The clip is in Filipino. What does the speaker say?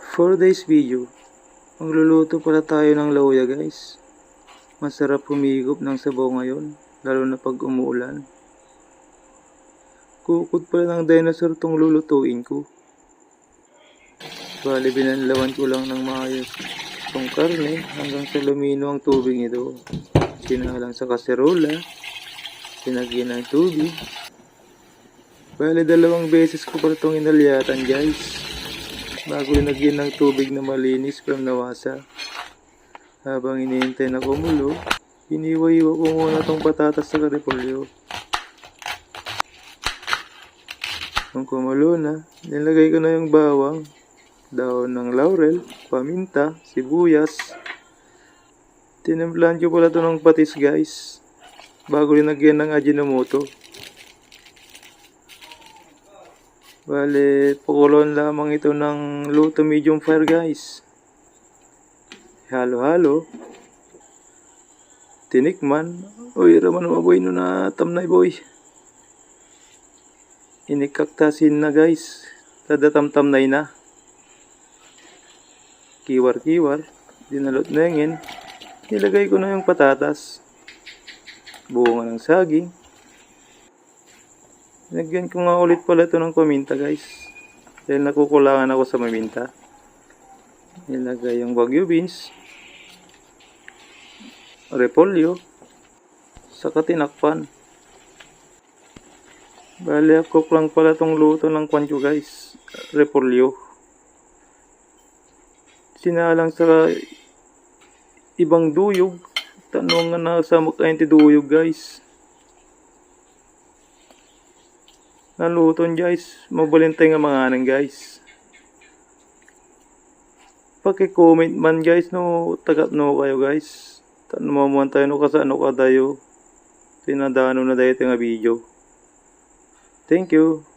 For today's video, magluluto pala tayo ng lauya guys. Masarap humigop ng sabaw ngayon, lalo na pag umuulan. Kukod pala ng dinosaur tong lulutuin ko. Bali binanlawan ko lang ng maayos itong karne hanggang sa lumino ang tubig nito. Sinalang sa kaserola, sinagyan ng tubig. Bali 2 beses ko pala itong inalyatan guys, bago linagyan ng tubig na malinis from nawasa. Habang hinihintay na kumulo, hiniwa-hiwa ko muna itong patatas sa repolyo. Nung kumulo na, nilagay ko na yung bawang, daon ng laurel, paminta, sibuyas. Tinimplahan ko pala ito ng patis guys, bago linagyan ng Ajinomoto. Bale, pakulon lamang ito ng low to medium fire guys. Halo-halo. Tinikman. Uy, raman maboy no na tamnay boy. Inikaktasin na guys. Tadatamtamnay na. Kiwar-kiwar. Dinalot na yun. Nilagay ko na yung patatas. Bunga ng saging. Lagyan ko nga ulit pala ito ng paminta guys. Dahil nakukulangan ako sa paminta. Nilagay yung Wagyu beans. Repolyo. Saka tinakpan. Bali ako lang pala itong luto ng kwancho guys. Repolyo. Sinalang sa ibang duyog. Tanong nga na sa makainti duyog guys. Naluton guys, mabalintay nga mga anang guys. Paki-comment man guys no, tagat no kayo guys. Tanong tayo no kasano ka tayo. Tinadano na dayo nga video. Thank you.